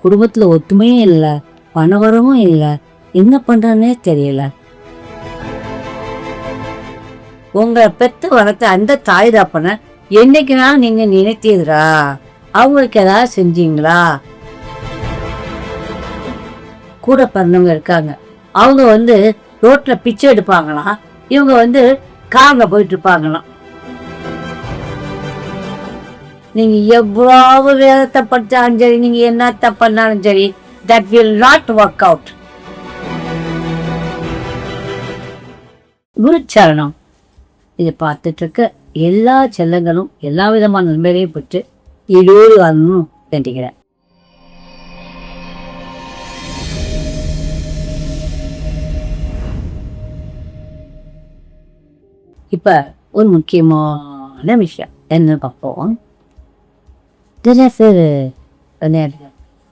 குடும்பத்துல ஒத்துமையும் இல்லை, பணவரமும் இல்லை, என்ன பண்றானே தெரியல. உங்களை பெத்து வளர்த்த அந்த தாய் தாப்பனை என்னைக்குனாலும் நீங்க நினைத்தீரா? அவங்களுக்கு ஏதாவது செஞ்சீங்களா? கூட பிறந்தவங்க இருக்காங்க, அவங்க ரோட்ல பிச்சை எடுப்பாங்களாம், இவங்க கார்ல போயிட்டு இருப்பாங்களாம். நீங்க எவ்வளவு வேதத்தை படிச்சாலும் சரி, நீங்க என்னத்த பண்ணாலும் சரி, that will not work out. குருச்சரணம். இதை பார்த்துட்டு இருக்க எல்லா செல்லங்களும் எல்லா விதமான நன்மைகளையும் பெற்று ஈடோடு வரணும் வேண்டிக்கிறேன். இப்ப ஒரு முக்கியமான விஷயம் என்ன பார்ப்போம்.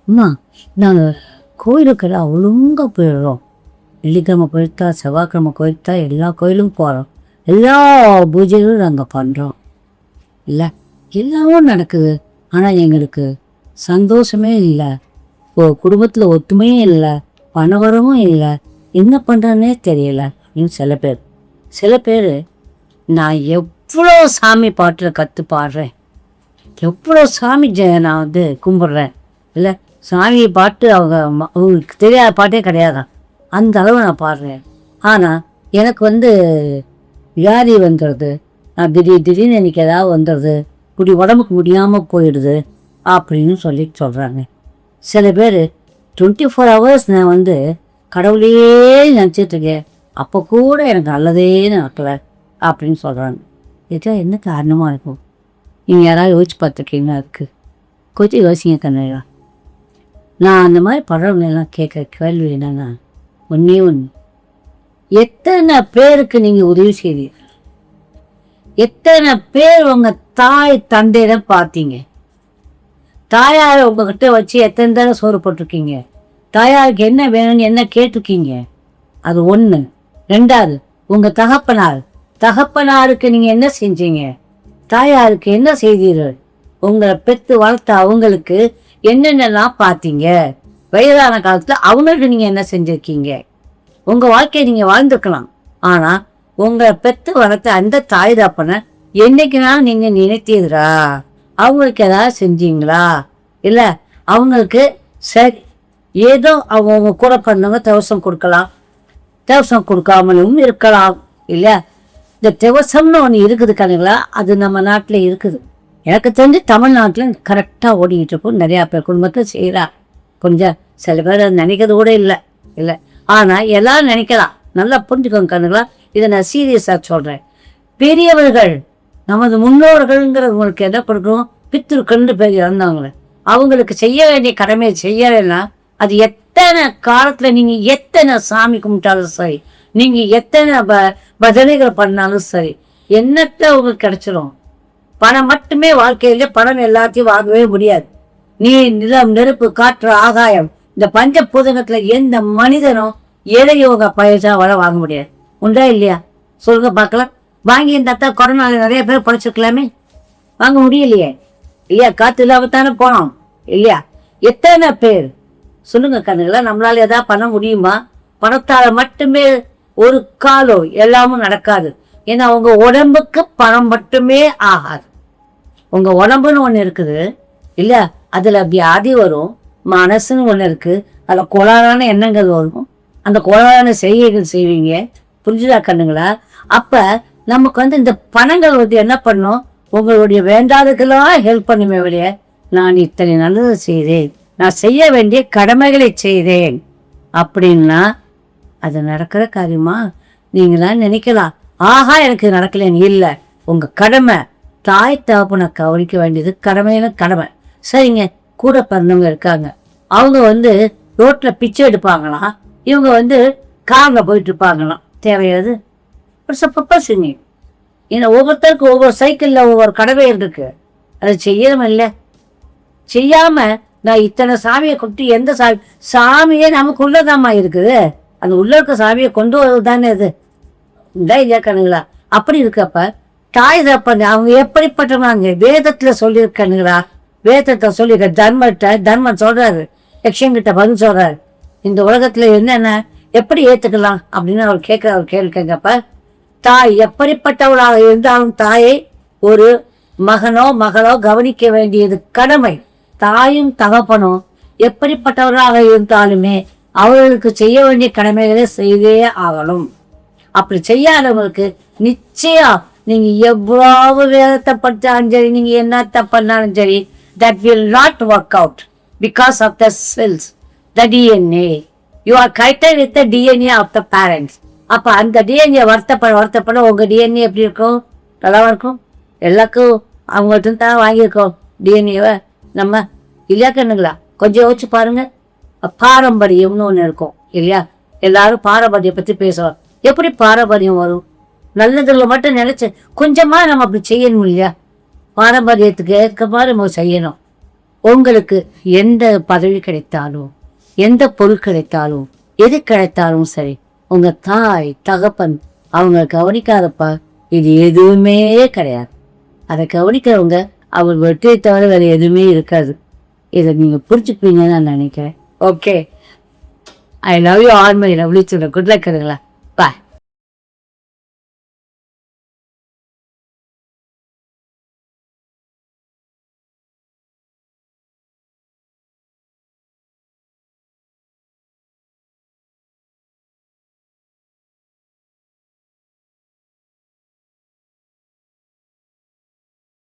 அம்மா, நாங்கள் கோயிலுக்கெல்லாம் ஒழுங்காக போயிடுறோம். வெள்ளிக்கிழமை போயிட்டா, செவ்வாய்க்கிழமை போயிட்டா, எல்லா கோயிலும் போகிறோம், எல்லா பூஜைகளும் நாங்கள் பண்ணுறோம், இல்லை எல்லாமும் நடக்குது. ஆனால் எங்களுக்கு சந்தோஷமே இல்லை, குடும்பத்தில் ஒத்துமையும் இல்லை, பணவரமும் இல்லை, என்ன பண்ணுறான்னே தெரியல. இன்னும் சில பேர் நான் எவ்வளோ சாமி பாட்டில் கற்று பாடுறேன், எவ்வளோ சாமி நான் கும்பிட்றேன், இல்லை சாமியை பாட்டு அவங்களுக்கு தெரியாத பாட்டே கிடையாதான், அந்த அளவு நான் பாடுறேன். ஆனால் எனக்கு வியாதி வந்துடுது, நான் திடீர்னு எனக்கு ஏதாவது வந்துடுது, உடம்புக்கு முடியாமல் போயிடுது அப்படின்னு சொல்கிறாங்க. சில பேர் 24 hours நான் கடவுளையே நினச்சிட்ருக்கேன், அப்போ கூட எனக்கு நல்லதே நடக்கலை அப்படின்னு சொல்கிறாங்க. இதெல்லாம் என்ன காரணமாக இருக்கும்? நீங்கள் யாராவது யோசிச்சு பார்த்துருக்கீங்களா? இருக்குது, கொஞ்சம் யோசிங்க கண்ணா. நான் அந்த மாதிரி படங்களெல்லாம் கேட்குற கேள்வி என்னன்னா, ஒன்றே ஒன்று, எத்தனை பேருக்கு நீங்கள் உதவி செய்வீங்க? எத்தனை பேர் உங்கள் தாய் தந்தையிடம் பார்த்தீங்க? தாயாரை உங்ககிட்ட வச்சு எத்தனை தடவை சோறு போட்டிருக்கீங்க? தாயாருக்கு என்ன வேணும்னு என்ன கேட்டிருக்கீங்க? அது ஒன்று. ரெண்டாவது, உங்கள் தகப்பனாருக்கு நீங்கள் என்ன செஞ்சீங்க? தாயாருக்கு என்ன செய்தீர்கள்? உங்களை பெற்று வளர்த்த அவங்களுக்கு என்னென்னலாம் பார்த்தீங்க? வயதான காலத்தில் அவங்களுக்கு நீங்கள் என்ன செஞ்சுருக்கீங்க? உங்கள் வாழ்க்கையை நீங்கள் வாழ்ந்துருக்கலாம், ஆனால் உங்களை பெற்று வளர்த்த அந்த தாய் தாப்பனை என்னைக்குனாலும் நீங்கள் நினைத்தீரா? அவங்களுக்கு ஏதாவது செஞ்சீங்களா? இல்லை அவங்களுக்கு சரி ஏதோ அவங்க கூட பண்ணவங்க தவசம் கொடுக்கலாம், தவசம் கொடுக்காமலும் இருக்கலாம், இல்லை இந்த தவசம்னு ஒன்று இருக்குது கண்ணுங்களா, அது நம்ம நாட்டில் இருக்குது. எனக்கு தெரிஞ்சு தமிழ்நாட்டில் கரெக்டாக ஓடிக்கிட்டு இருக்கும், நிறையா பேர் குடும்பத்தில் செய்கிறா. கொஞ்சம் சில பேர் அது நினைக்கிறது கூட இல்லை. ஆனால் எல்லாரும் நினைக்கலாம். நல்லா புரிஞ்சுக்கோங்க கண்ணுங்களா, இதை நான் சீரியஸாக சொல்கிறேன். பெரியவர்கள் நமது முன்னோர்கள்ங்கிறவங்களுக்கு என்ன கொடுக்கணும்? பித்திருக்கள்னு பேர் இறந்தவங்கள அவங்களுக்கு செய்ய வேண்டிய கடமையை செய்யலைன்னா, அது எத்தனை காலத்தில் நீங்கள் எத்தனை சாமி கும்பிட்டாலும் சரி, நீங்கள் எத்தனை பஜனைகள் பண்ணாலும் சரி, என்னத்தை உங்களுக்கு கிடைச்சிடும்? பணம் மட்டுமே வாழ்க்கையில, பணம் எல்லாத்தையும் வாங்கவே முடியாது. நீர், நிலம், நெருப்பு, காற்று, ஆகாயம், இந்த பஞ்சபூதகத்துல எந்த மனிதனும் எதையும் உங்க பயிற்சா வாங்க முடியாது. உண்டா இல்லையா? சொல்லுங்க பார்க்கலாம். வாங்கி இருந்தா கொரோனா நிறைய பேர் படிச்சிருக்கலாமே, வாங்க முடியலையே இல்லையா? காற்று இல்லாமத்தானே போனோம் இல்லையா? எத்தனை பேர் சொல்லுங்க கண்ணுங்களா, நம்மளால ஏதாவது பண்ண முடியுமா? பணத்தால மட்டுமே ஒரு காலம் எல்லாமும் நடக்காது. ஏன்னா உங்க உடம்புக்கு பணம் மட்டுமே ஆகாது. உங்க உடம்புன்னு ஒண்ணு இருக்குது இல்ல, அதுல வியாதி வரும். மனசுன்னு ஒண்ணு இருக்கு, அதுல கோளாறான எண்ணங்கள் வரும், அந்த கோளாறான செய்கைகள் செய்வீங்க. புரிஞ்சுதா கண்ணுங்களா? அப்ப நமக்கு இந்த பணங்கள் என்ன பண்ணும்? உங்களுடைய வேண்டாததுக்கெல்லாம் ஹெல்ப் பண்ணுமே வழிய, நான் இத்தனை நல்லது செய்தேன், நான் செய்ய வேண்டிய கடமைகளை செய்தேன் அப்படின்னா அது நடக்கிற காரியமா? நீங்களாம் நினைக்கலாம், ஆஹா எனக்கு நடக்கலன்னு. இல்லை, உங்க கடமை. தாய் தகப்பனை கவனிக்க வேண்டியது கடமையான கடமை. சரிங்க, கூட பிறந்தவங்க இருக்காங்க, அவங்க ரோட்ல பிச்சை எடுப்பாங்களாம், இவங்க கார்ல போயிட்டு இருப்பாங்களாம். தேவையாது பர்பஸ்ங்க. ஏன்னா ஒவ்வொருத்தருக்கும் ஒவ்வொரு சைக்கிள்ல ஒவ்வொரு கடமைகள் இருக்கு, அதை செய்யணும் இல்லை. செய்யாம நான் இத்தனை சாமியை கொண்டு எந்த சாமியே நமக்கு உள்ளதாமா இருக்குது, அந்த உள்ள இருக்க சாமியை கொண்டு வருவது தானே அது. இந்த இல்லையாக்கணுங்களா? அப்படி இருக்கப்ப தாய் தப்பன் அவங்க எப்படிப்பட்டவங்க? வேதத்துல சொல்லியிருக்கானுங்களா? வேதத்தை சொல்லியிருக்க தர்மன் சொல்றாரு, யக்ஷங்கிட்ட பதில் சொல்றாரு. இந்த உலகத்துல என்னென்ன எப்படி ஏத்துக்கலாம் அப்படின்னு அவர் கேட்கிற ஒரு கேள்வி கேட்கப்ப, தாய் எப்படிப்பட்டவளாக இருந்தாலும் தாயை ஒரு மகனோ மகளோ கவனிக்க வேண்டியது கடமை. தாயும் தகப்பனும் எப்படிப்பட்டவர்களாக இருந்தாலுமே அவர்களுக்கு செய்ய வேண்டிய கடமைகளை செய்தே ஆகணும். அப்படி செய்யாதவங்களுக்கு நிச்சயம் நீங்க எவ்வளவு வேதத்தை படிச்சாலும் சரி, நீங்க என்னத்தை பண்ணாலும் சரி, that will not work out because of the cells, the DNA. You are connected with the DNA of the parents. அப்ப அந்த டிஎன்ஏ வருத்தப்பட உங்க டிஎன்ஏ எப்படி இருக்கும்? நல்லாவா இருக்கும்? எல்லாருக்கும் அவங்கள்ட்ட தான் வாங்கியிருக்கோம் டிஎன்ஏவை நம்ம, இல்லையா கண்ணுங்களா? கொஞ்சம் யோசிச்சு பாருங்க. பாரம்பரியம்னு ஒன்று இருக்கும் இல்லையா? எல்லாரும் பாரம்பரியம் பத்தி பேசுவோம். எப்படி பாரம்பரியம் வரும்? நல்லதுல மட்டும் நினைச்சு கொஞ்சமா நம்ம அப்படி செய்யணும் இல்லையா? பாரம்பரியத்துக்கு ஏற்க மாதிரி நம்ம செய்யணும். உங்களுக்கு எந்த பதவி கிடைத்தாலும், எந்த பொருள் கிடைத்தாலும், எது கிடைத்தாலும் சரி, உங்க தாய் தகப்பன் அவங்க கவனிக்காதப்பா இது எதுவுமே கிடையாது. அதை கவனிக்கிறவங்க அவர் வெற்றியை தவிர வேற எதுவுமே இருக்காது. இதை நீங்க புரிஞ்சுப்பீங்கன்னு நான் நினைக்கிறேன். Okay, I love you all my lovely children. Good luck. Bye.